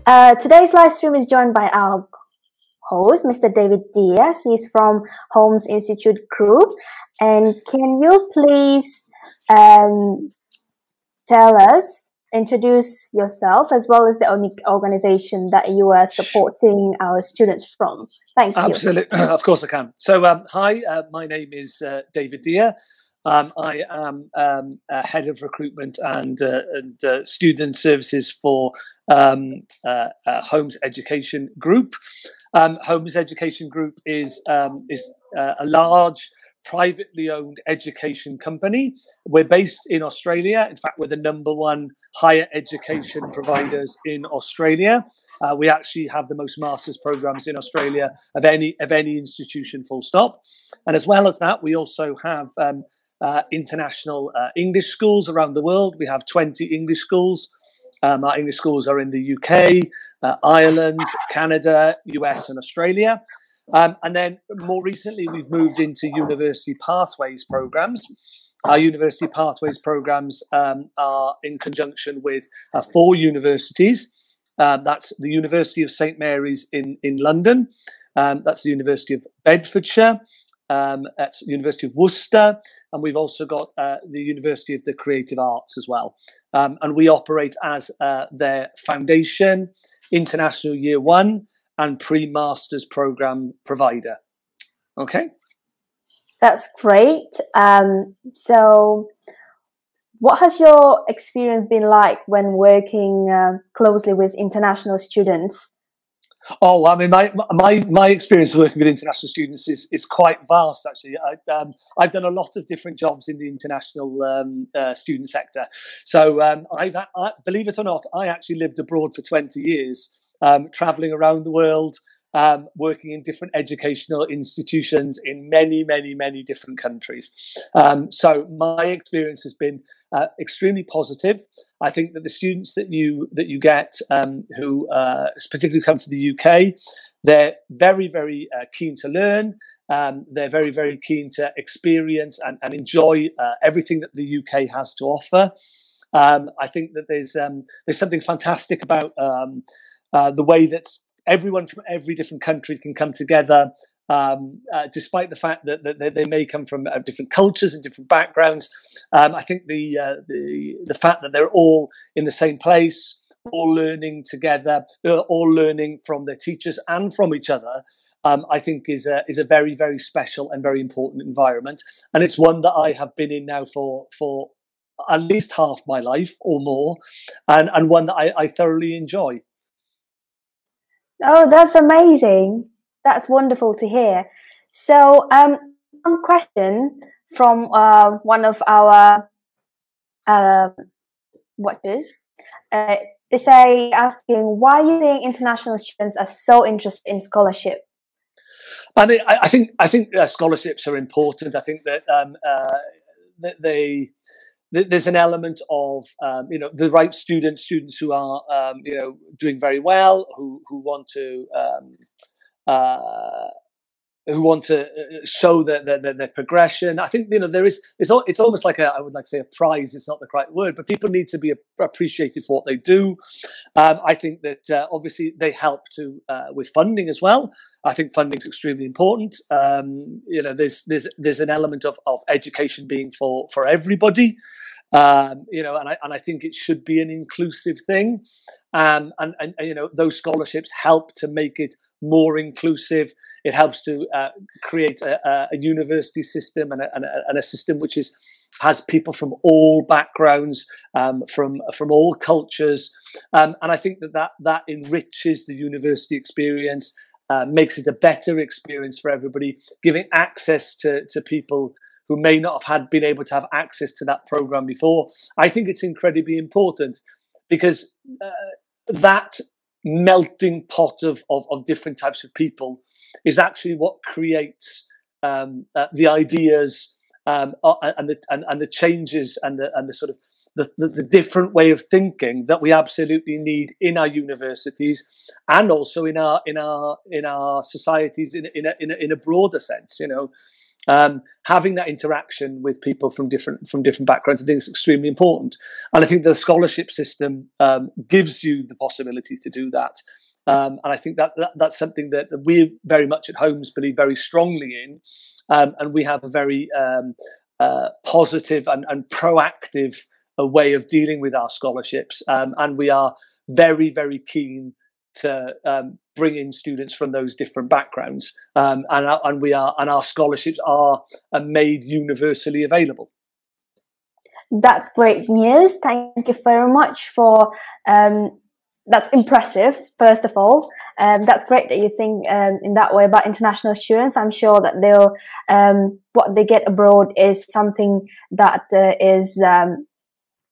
Today's live stream is joined by our host, Mr. David Deer. He's from Holmes Institute Group. And can you please introduce yourself as well as the organization that you are supporting our students from? Thank you. Absolutely. Of course I can. So, hi, my name is David Deer. I am head of recruitment and student services for Holmes Education Group. Holmes Education Group is a large privately owned education company. We're based in Australia. In fact, we're the #1 higher education providers in Australia. We actually have the most master's programs in Australia of any institution, full stop. And as well as that, we also have international English schools around the world. We have 20 English schools. Our English schools are in the UK, Ireland, Canada, US, and Australia. And then more recently, we've moved into University Pathways programs. Our University Pathways programs are in conjunction with 4 universities. That's the University of St Mary's in London. That's the University of Bedfordshire. That's the University of Worcester, and we've also got the University of the Creative Arts as well. And we operate as their foundation, international year 1, and pre-masters program provider. Okay, that's great. So, what has your experience been like when working closely with international students? Oh, I mean, my experience working with international students is quite vast. Actually, I've done a lot of different jobs in the international student sector. So, believe it or not, I actually lived abroad for 20 years, traveling around the world, working in different educational institutions in many different countries. So, my experience has been extremely positive. I think that the students that you get who particularly come to the UK, they're very keen to learn. They're very keen to experience and enjoy everything that the UK has to offer. I think that there's something fantastic about the way that everyone from every different country can come together. Despite the fact that they may come from different cultures and different backgrounds, I think the fact that they're all in the same place, all learning together, all learning from their teachers and from each other, I think is a very special and very important environment, and it's one that I have been in now for at least half my life or more, and one that I thoroughly enjoy. Oh, that's amazing. That's wonderful to hear. So, one question from one of our watchers. They say, asking, why do you think international students are so interested in scholarship? I mean, I think scholarships are important. I think that there's an element of the right students who are doing very well, who want to show their progression. I think it's almost like I would like to say a prize. It's not the correct word, but people need to be appreciated for what they do. I think that obviously they help with funding as well. I think funding is extremely important. There's an element of education being for everybody. And I think it should be an inclusive thing. And those scholarships help to make it more inclusive. It helps to create a university system and a system which has people from all backgrounds, from all cultures, and I think that enriches the university experience, makes it a better experience for everybody, giving access to people who may not have been able to have access to that program before. I think it's incredibly important because that melting pot of different types of people is actually what creates the ideas and the changes and the sort of the different way of thinking that we absolutely need in our universities and also in our societies in a broader sense. Having that interaction with people from different backgrounds, I think is extremely important. And I think the scholarship system gives you the possibility to do that. And I think that's something that we very much at Holmes believe very strongly in. And we have a very positive and proactive way of dealing with our scholarships. And we are very, very keen to bring in students from those different backgrounds. And our scholarships are made universally available. That's great news. Thank you very much for that's impressive, first of all. That's great that you think in that way about international students. I'm sure that they'll what they get abroad is something that is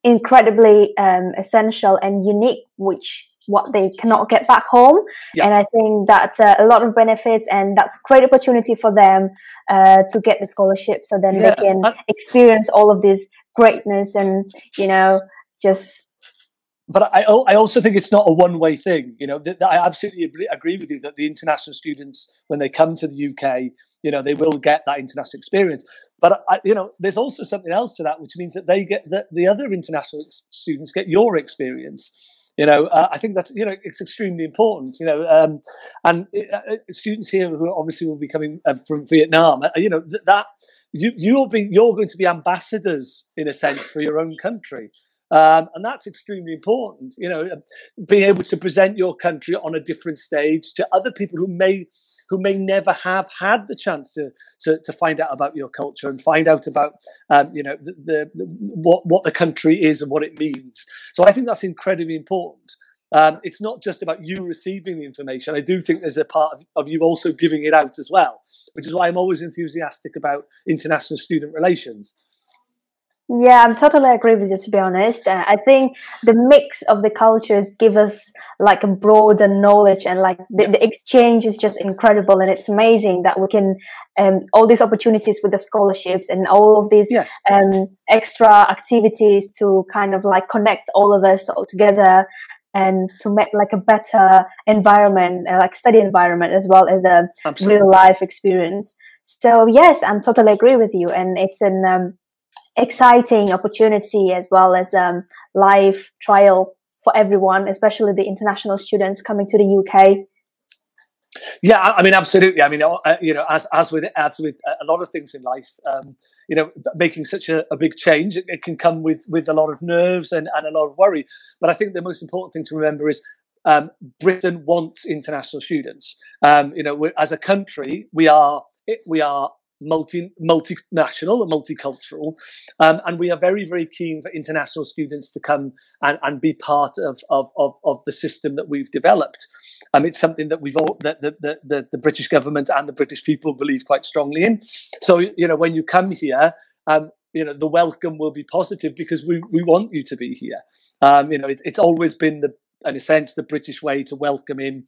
incredibly essential and unique, which what they cannot get back home. Yeah. And I think that a lot of benefits, and that's a great opportunity for them to get the scholarship, so then they can experience all of this greatness and, you know, just. But I also think it's not a one-way thing. You know, I absolutely agree with you that the international students, when they come to the UK, you know, they will get that international experience. But you know, there's also something else to that, which means that they get the other international students get your experience. You know, I think that's, you know, it's extremely important. You know, and students here who obviously will be coming from Vietnam, you know, that you're going to be ambassadors in a sense for your own country. And that's extremely important, you know, being able to present your country on a different stage to other people who may never have had the chance to find out about your culture and find out about, you know, what the country is and what it means. So I think that's incredibly important. It's not just about you receiving the information. I do think there's a part of you also giving it out as well, which is why I'm always enthusiastic about international student relations. Yeah, I'm totally agree with you, to be honest. I think the mix of the cultures give us like a broader knowledge, and like the exchange is just incredible. And it's amazing that we can, all these opportunities with the scholarships and all of these extra activities to kind of like connect all of us all together and to make like a better environment, like study environment, as well as a real life experience. So yes, I'm totally agree with you. And it's an exciting opportunity as well as live trial for everyone, especially the international students coming to the UK. Yeah, I mean, absolutely. I mean, you know, as with a lot of things in life, you know, making such a big change, it can come with a lot of nerves and a lot of worry. But I think the most important thing to remember is Britain wants international students. You know, as a country, we are multinational and multicultural, and we are very, very keen for international students to come and be part of the system that we've developed. It's something that the British government and the British people believe quite strongly in. So, you know, when you come here, you know, the welcome will be positive because we want you to be here. You know, it's always been in a sense, the British way to welcome in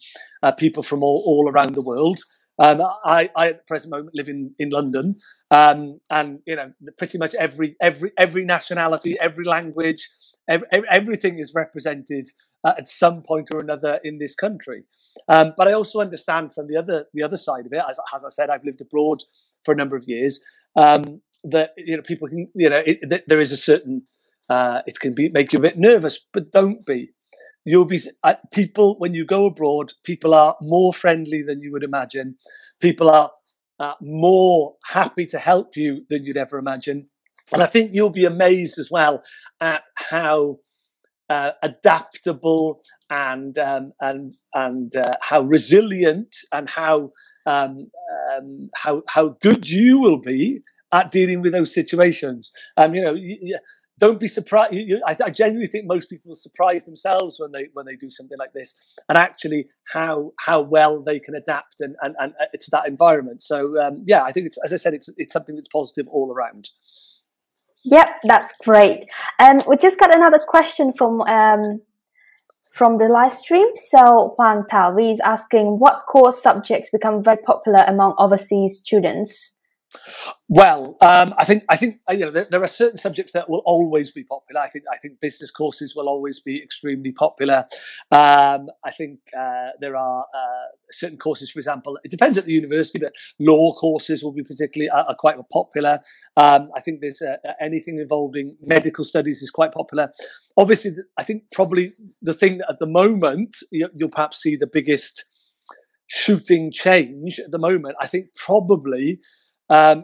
people from all around the world. I at the present moment live in London, and you know, pretty much every nationality, every language, everything is represented at some point or another in this country. But I also understand from the other side of it, as I said, I've lived abroad for a number of years. That, you know, people can, you know, there is a certain it can make you a bit nervous, but don't be. You'll be people when you go abroad. People are more friendly than you would imagine. People are more happy to help you than you'd ever imagine. And I think you'll be amazed as well at how adaptable and how resilient and how good you will be at dealing with those situations. You know. Don't be surprised. I genuinely think most people surprise themselves when they do something like this, and actually how well they can adapt and to that environment. So yeah, I think it's, as I said, it's something that's positive all around. Yep, that's great. We just got another question from the live stream. So Hoàng Thảo is asking, what core subjects become very popular among overseas students? Well, I think there are certain subjects that will always be popular. I think business courses will always be extremely popular. I think there are certain courses, for example, it depends at the university, but law courses will be particularly are quite popular. I think there's anything involving medical studies is quite popular. Obviously, I think probably the thing that at the moment you'll perhaps see the biggest shooting change at the moment, I think probably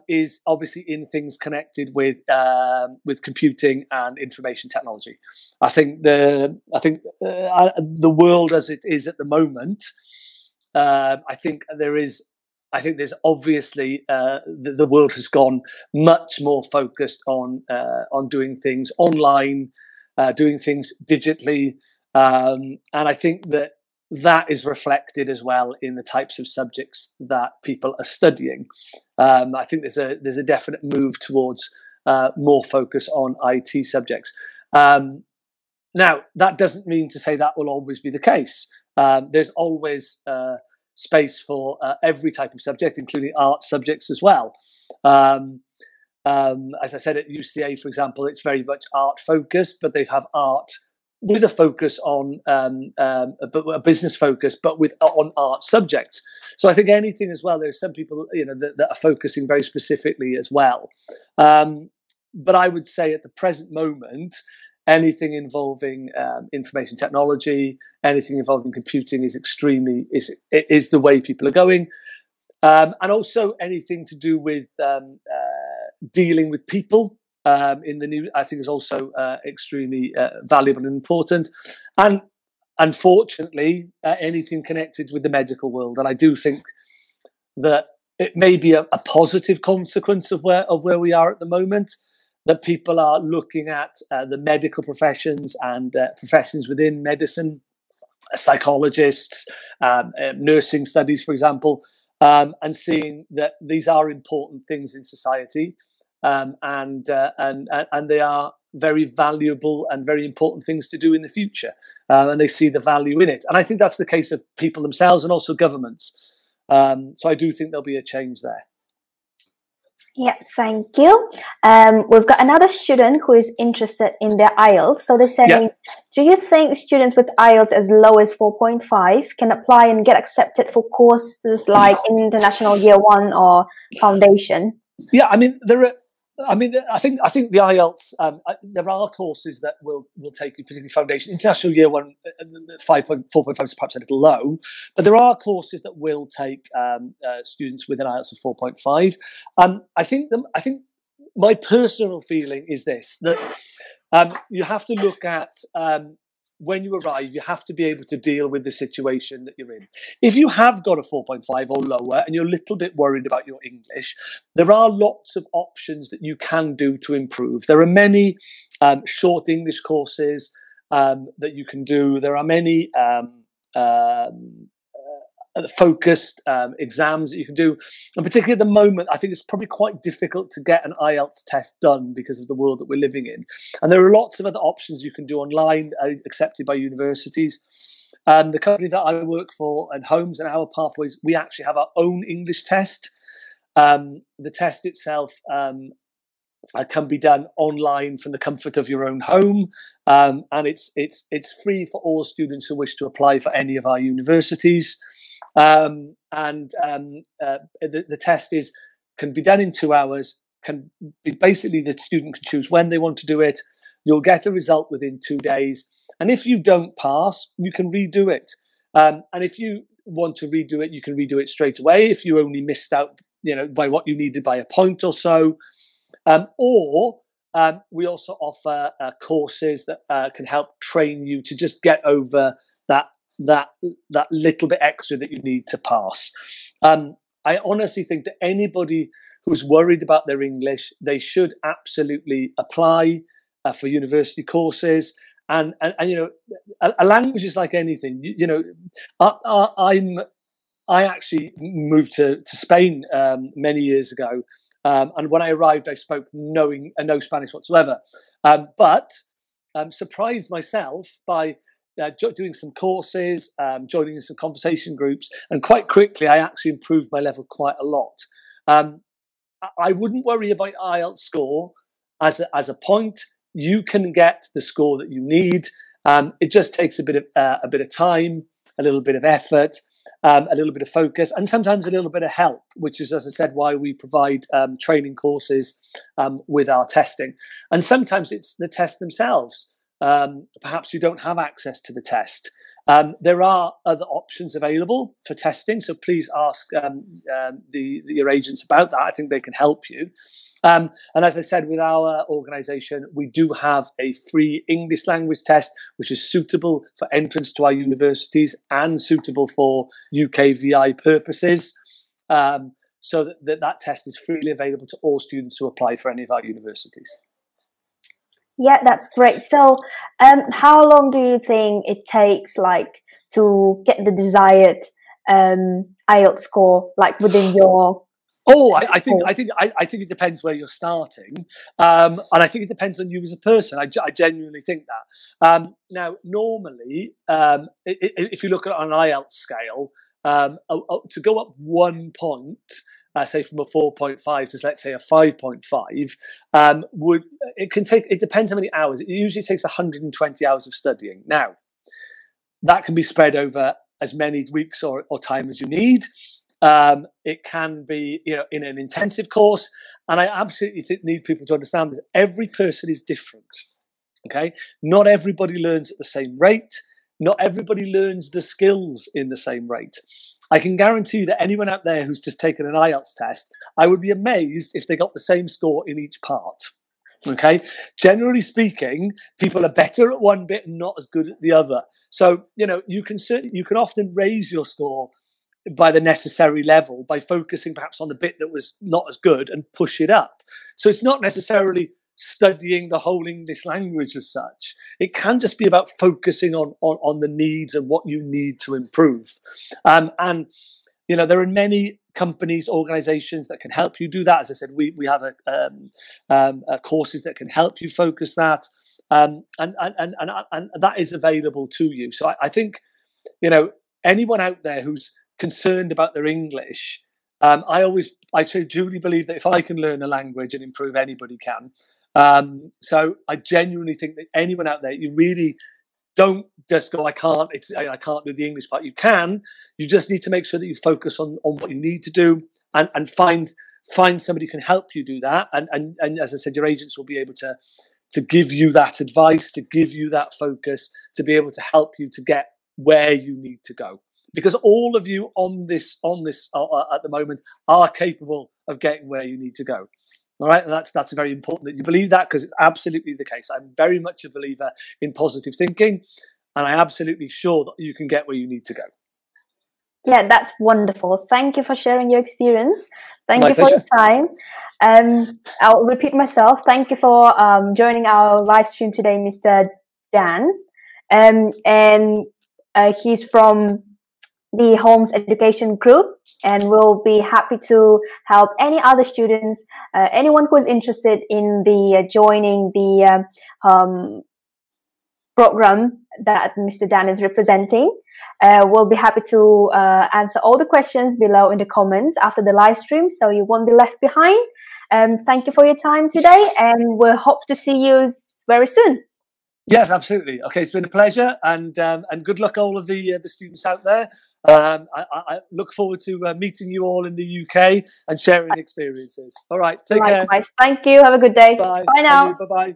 is obviously in things connected with computing and information technology. I think the world as it is at the moment, I think there's obviously the world has gone much more focused on doing things online, doing things digitally, and I think that is reflected as well in the types of subjects that people are studying. I think there's a definite move towards more focus on IT subjects. Now, that doesn't mean to say that will always be the case. There's always space for every type of subject, including art subjects as well. As I said, at UCA, for example, it's very much art focused, but they have art with a focus on a business focus, but on art subjects. So I think anything as well. There's some people that are focusing very specifically as well. But I would say at the present moment, anything involving information technology, anything involving computing is the way people are going, and also anything to do with dealing with people. In the new, I think is also extremely valuable and important, and unfortunately, anything connected with the medical world. And I do think that it may be a positive consequence of where we are at the moment, that people are looking at the medical professions and professions within medicine, psychologists, nursing studies, for example, and seeing that these are important things in society. And they are very valuable and very important things to do in the future, and they see the value in it. And I think that's the case of people themselves and also governments. So I do think there'll be a change there. Yeah, thank you. We've got another student who is interested in their IELTS. So they're saying, do you think students with IELTS as low as 4.5 can apply and get accepted for courses like International Year 1 or Foundation? Yeah, I mean, I think the IELTS. There are courses that will take you, particularly Foundation. International Year 1, 4.5 is perhaps a little low, but there are courses that will take students with an IELTS of 4.5. I think my personal feeling is this: that you have to look at. When you arrive, you have to be able to deal with the situation that you're in. If you have got a 4.5 or lower and you're a little bit worried about your English, there are lots of options that you can do to improve. There are many short English courses that you can do. There are many focused exams that you can do, and particularly at the moment I think it's probably quite difficult to get an IELTS test done because of the world that we're living in, and there are lots of other options you can do online accepted by universities. The company that I work for and Homes and Our Pathways, we actually have our own English test. The test itself can be done online from the comfort of your own home, and it's free for all students who wish to apply for any of our universities. The test can be done in 2 hours. Basically the student can choose when they want to do it. You'll get a result within 2 days, and if you don't pass, you can redo it. And if you want to redo it, you can redo it straight away. If you only missed out, by what you needed by a point or so, or we also offer courses that can help train you to just get over that little bit extra that you need to pass. I honestly think that anybody who's worried about their English, they should absolutely apply for university courses. And a language is like anything. I actually moved to Spain many years ago, and when I arrived, I spoke no Spanish whatsoever. But surprised myself by doing some courses, joining some conversation groups, and quite quickly I actually improved my level quite a lot. I wouldn't worry about IELTS score as a point. You can get the score that you need. It just takes a bit of time, a little bit of effort, a little bit of focus, and sometimes a little bit of help, which is, as I said, why we provide training courses with our testing. And sometimes it's the test themselves. Perhaps you don't have access to the test. There are other options available for testing, so please ask your agents about that. I think they can help you. And as I said, with our organisation, we do have a free English language test, which is suitable for entrance to our universities and suitable for UKVI purposes. So that test is freely available to all students who apply for any of our universities. Yeah, that's great. So how long do you think it takes, like, to get the desired IELTS score, like within your... Oh, I think it depends where you're starting, and I think it depends on you as a person. I genuinely think that. Now, normally, if you look at an IELTS scale, to go up 1 point, say from a 4.5 to, let's say, a 5.5, it depends how many hours. It usually takes 120 hours of studying. Now, that can be spread over as many weeks or time as you need. It can be, in an intensive course, and I absolutely need people to understand that every person is different. Okay, not everybody learns at the same rate. Not everybody learns the skills in the same rate. I can guarantee you that anyone out there who's just taken an IELTS test, I would be amazed if they got the same score in each part. Okay, generally speaking, people are better at one bit and not as good at the other. So you can often raise your score by the necessary level by focusing perhaps on the bit that was not as good and push it up. So it's not necessarily studying the whole English language as such. It can just be about focusing on the needs and what you need to improve. And there are many companies, organizations that can help you do that. As I said, we have courses that can help you focus that, and that is available to you. So I think anyone out there who's concerned about their English, I truly believe that if I can learn a language and improve, anybody can. So I genuinely think that anyone out there, you really don't just go, I can't do the English part. You can. You just need to make sure that you focus on what you need to do and find somebody who can help you do that. And as I said, your agents will be able to give you that advice, to give you that focus, to be able to help you to get where you need to go. Because all of you on this at the moment are capable of getting where you need to go. All right, and that's very important that you believe that, because it's absolutely the case. I'm very much a believer in positive thinking, and I'm absolutely sure that you can get where you need to go. Yeah, that's wonderful. Thank you for sharing your experience. Thank you for pleasure. your time. I'll repeat myself. Thank you for joining our live stream today, Mr. Dan. And he's from the Homes Education Group, and we'll be happy to help any other students, anyone who is interested in joining the program that Mr. Dan is representing. We'll be happy to answer all the questions below in the comments after the live stream, so you won't be left behind. Thank you for your time today, and we'll hope to see you very soon. Yes, absolutely. Okay, it's been a pleasure, and good luck all of the students out there. I look forward to meeting you all in the UK and sharing experiences. All right, take care. Thank you. Have a good day. Bye. Bye now. Bye-bye.